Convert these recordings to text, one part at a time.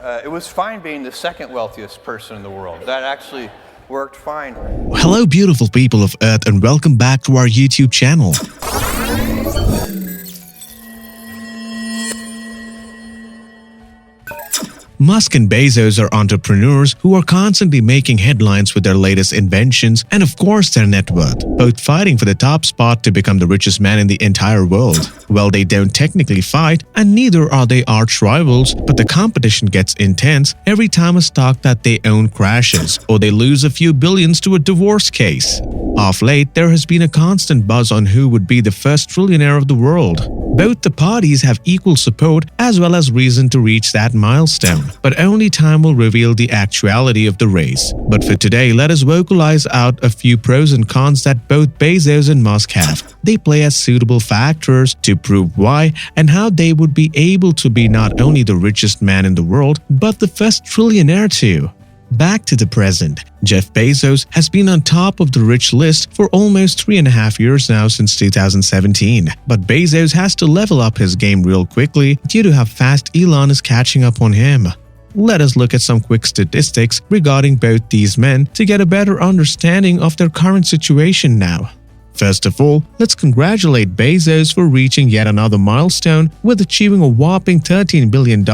It was fine being the second wealthiest person in the world. That actually worked fine. Hello, beautiful people of Earth, and welcome back to our YouTube channel. Musk and Bezos are entrepreneurs who are constantly making headlines with their latest inventions and of course their net worth, both fighting for the top spot to become the richest man in the entire world. Well, they don't technically fight and neither are they arch rivals, but the competition gets intense every time a stock that they own crashes or they lose a few billions to a divorce case. Of late, there has been a constant buzz on who would be the first trillionaire of the world. Both the parties have equal support as well as reason to reach that milestone, but only time will reveal the actuality of the race. But for today, let us vocalize out a few pros and cons that both Bezos and Musk have. They play as suitable factors to prove why and how they would be able to be not only the richest man in the world, but the first trillionaire too. Back to the present. Jeff Bezos has been on top of the rich list for almost 3.5 years now since 2017. But Bezos has to level up his game real quickly due to how fast Elon is catching up on him. Let us look at some quick statistics regarding both these men to get a better understanding of their current situation now. First of all, let's congratulate Bezos for reaching yet another milestone with achieving a whopping $13 billion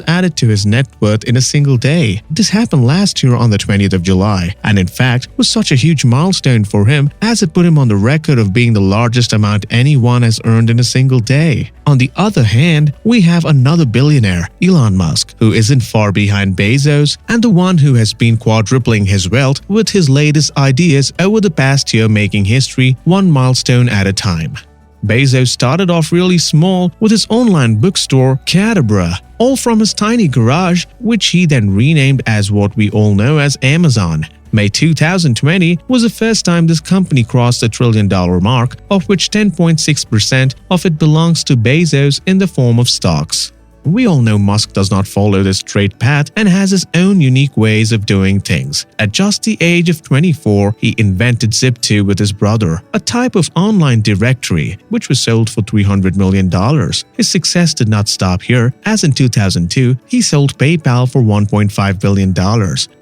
added to his net worth in a single day. This happened last year on the 20th of July, and in fact was such a huge milestone for him as it put him on the record of being the largest amount anyone has earned in a single day. On the other hand, we have another billionaire, Elon Musk, who isn't far behind Bezos and the one who has been quadrupling his wealth with his latest ideas over the past year, making history one milestone at a time. Bezos started off really small with his online bookstore, Cadabra, all from his tiny garage, which he then renamed as what we all know as Amazon. May 2020 was the first time this company crossed the $1 trillion mark, of which 10.6% of it belongs to Bezos in the form of stocks. We all know Musk does not follow this straight path and has his own unique ways of doing things. At just the age of 24, he invented Zip2 with his brother, a type of online directory which was sold for $300 million. His success did not stop here, as in 2002, he sold PayPal for $1.5 billion.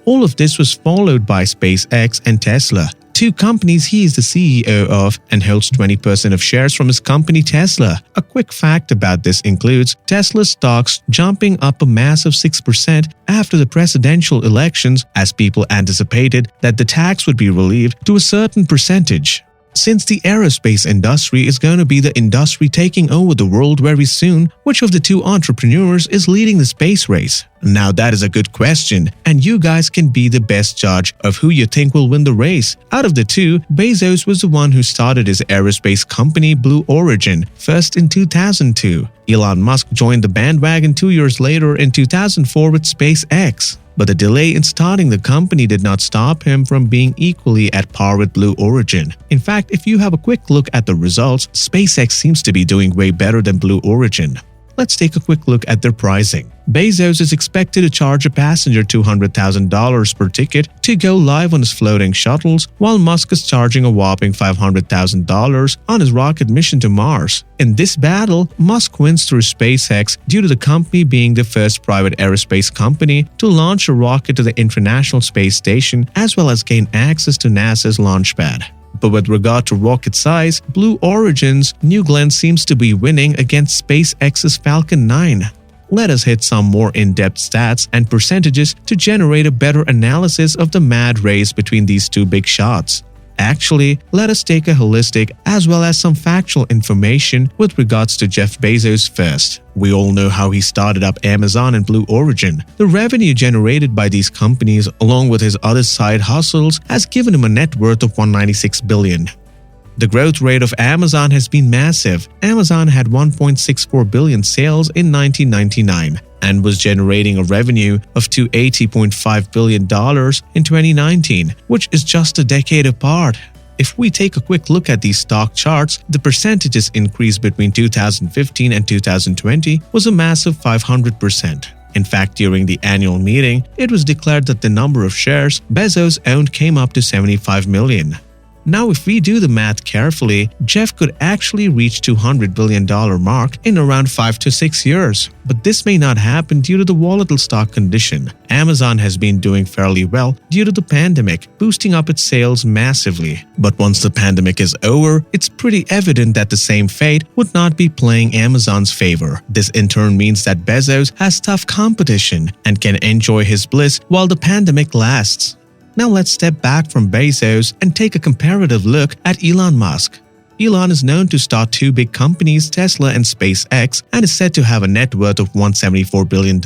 All of this was followed by SpaceX and Tesla, two companies he is the CEO of and holds 20% of shares from his company Tesla. A quick fact about this includes Tesla's stocks jumping up a massive 6% after the presidential elections, as people anticipated that the tax would be relieved to a certain percentage. Since the aerospace industry is going to be the industry taking over the world very soon, which of the two entrepreneurs is leading the space race? Now that is a good question, and you guys can be the best judge of who you think will win the race. Out of the two, Bezos was the one who started his aerospace company Blue Origin, first in 2002. Elon Musk joined the bandwagon 2 years later in 2004 with SpaceX. But the delay in starting the company did not stop him from being equally at par with Blue Origin. In fact, if you have a quick look at the results, SpaceX seems to be doing way better than Blue Origin. Let's take a quick look at their pricing. Bezos is expected to charge a passenger $200,000 per ticket to go live on his floating shuttles, while Musk is charging a whopping $500,000 on his rocket mission to Mars. In this battle, Musk wins through SpaceX due to the company being the first private aerospace company to launch a rocket to the International Space Station, as well as gain access to NASA's launch pad. But with regard to rocket size, Blue Origin's New Glenn seems to be winning against SpaceX's Falcon 9. Let us hit some more in-depth stats and percentages to generate a better analysis of the mad race between these two big shots. Actually, let us take a holistic as well as some factual information with regards to Jeff Bezos first. We all know how he started up Amazon and Blue Origin. The revenue generated by these companies, along with his other side hustles, has given him a net worth of $196 billion. The growth rate of Amazon has been massive. Amazon had 1.64 billion sales in 1999 and was generating a revenue of $280.5 billion in 2019, which is just a decade apart. If we take a quick look at these stock charts, the percentages increase between 2015 and 2020 was a massive 500%. In fact, during the annual meeting, it was declared that the number of shares Bezos owned came up to 75 million. Now, if we do the math carefully, Jeff could actually reach $200 billion mark in around 5 to 6 years. But this may not happen due to the volatile stock condition. Amazon has been doing fairly well due to the pandemic, boosting up its sales massively. But once the pandemic is over, it's pretty evident that the same fate would not be playing Amazon's favor. This in turn means that Bezos has tough competition and can enjoy his bliss while the pandemic lasts. Now let's step back from Bezos and take a comparative look at Elon Musk. Elon is known to start two big companies, Tesla and SpaceX, and is said to have a net worth of $174 billion.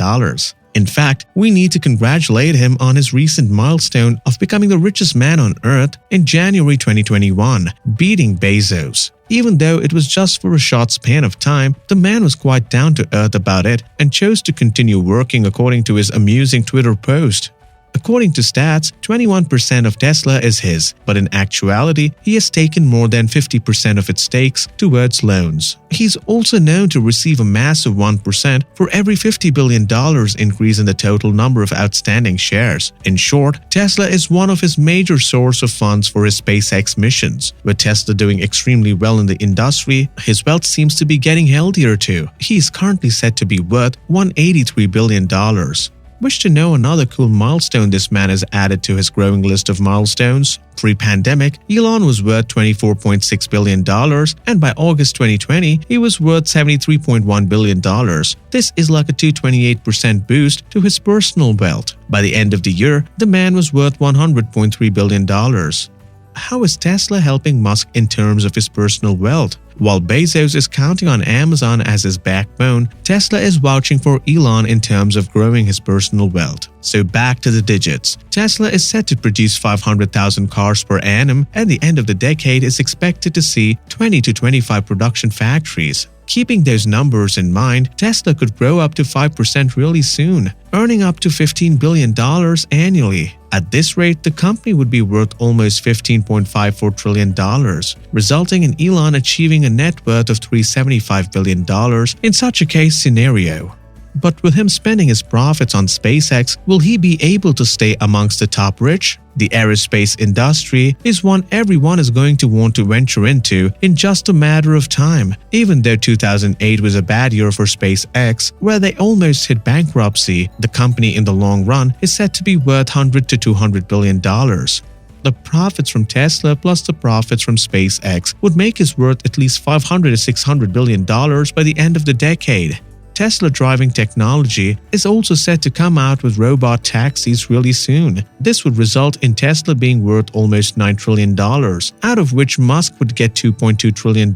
In fact, we need to congratulate him on his recent milestone of becoming the richest man on Earth in January 2021, beating Bezos. Even though it was just for a short span of time, the man was quite down to earth about it and chose to continue working according to his amusing Twitter post. According to stats, 21% of Tesla is his, but in actuality, he has taken more than 50% of its stakes towards loans. He's also known to receive a massive 1% for every $50 billion increase in the total number of outstanding shares. In short, Tesla is one of his major sources of funds for his SpaceX missions. With Tesla doing extremely well in the industry, his wealth seems to be getting healthier too. He is currently said to be worth $183 billion. Wish to know another cool milestone this man has added to his growing list of milestones? Pre-pandemic, Elon was worth $24.6 billion, and by August 2020, he was worth $73.1 billion. This is like a 228% boost to his personal wealth. By the end of the year, the man was worth $100.3 billion. How is Tesla helping Musk in terms of his personal wealth? While Bezos is counting on Amazon as his backbone, Tesla is vouching for Elon in terms of growing his personal wealth. So back to the digits. Tesla is set to produce 500,000 cars per annum, and the end of the decade is expected to see 20 to 25 production factories. Keeping those numbers in mind, Tesla could grow up to 5% really soon, earning up to $15 billion annually. At this rate, the company would be worth almost $15.54 trillion, resulting in Elon achieving a net worth of $375 billion in such a case scenario. But with him spending his profits on SpaceX, will he be able to stay amongst the top rich? The aerospace industry is one everyone is going to want to venture into in just a matter of time. Even though 2008 was a bad year for SpaceX, where they almost hit bankruptcy, the company in the long run is said to be worth $100 to $200 billion. The profits from Tesla plus the profits from SpaceX would make his worth at least $500 to $600 billion by the end of the decade. Tesla driving technology is also set to come out with robot taxis really soon. This would result in Tesla being worth almost $9 trillion, out of which Musk would get $2.2 trillion.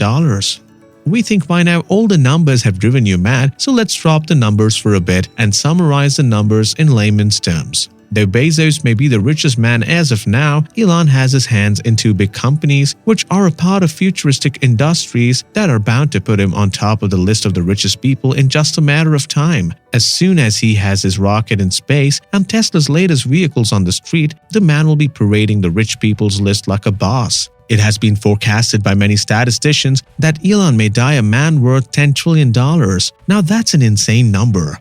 We think by now all the numbers have driven you mad, so let's drop the numbers for a bit and summarize the numbers in layman's terms. Though Bezos may be the richest man as of now, Elon has his hands in two big companies which are a part of futuristic industries that are bound to put him on top of the list of the richest people in just a matter of time. As soon as he has his rocket in space and Tesla's latest vehicles on the street, the man will be parading the rich people's list like a boss. It has been forecasted by many statisticians that Elon may die a man worth $10 trillion. Now that's an insane number.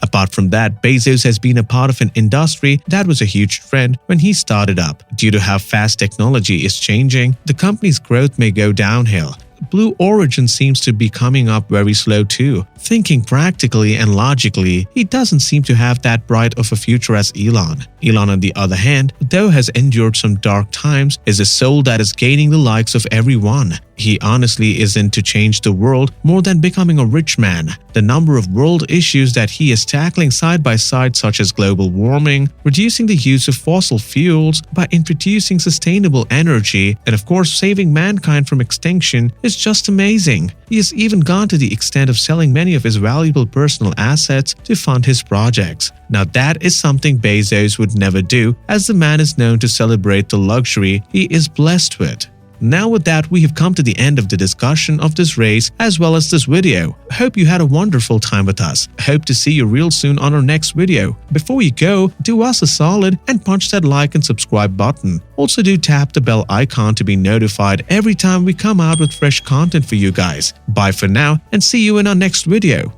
Apart from that, Bezos has been a part of an industry that was a huge trend when he started up. Due to how fast technology is changing, the company's growth may go downhill. Blue Origin seems to be coming up very slow too. Thinking practically and logically, he doesn't seem to have that bright of a future as Elon. Elon, on the other hand, though has endured some dark times, is a soul that is gaining the likes of everyone. He honestly is in to change the world more than becoming a rich man. The number of world issues that he is tackling side by side, such as global warming, reducing the use of fossil fuels by introducing sustainable energy, and of course saving mankind from extinction, is just amazing. He has even gone to the extent of selling many of his valuable personal assets to fund his projects. Now that is something Bezos would never do, as the man is known to celebrate the luxury he is blessed with. Now with that, we have come to the end of the discussion of this race as well as this video. Hope you had a wonderful time with us. Hope to see you real soon on our next video. Before you go, do us a solid and punch that like and subscribe button. Also do tap the bell icon to be notified every time we come out with fresh content for you guys. Bye for now and see you in our next video.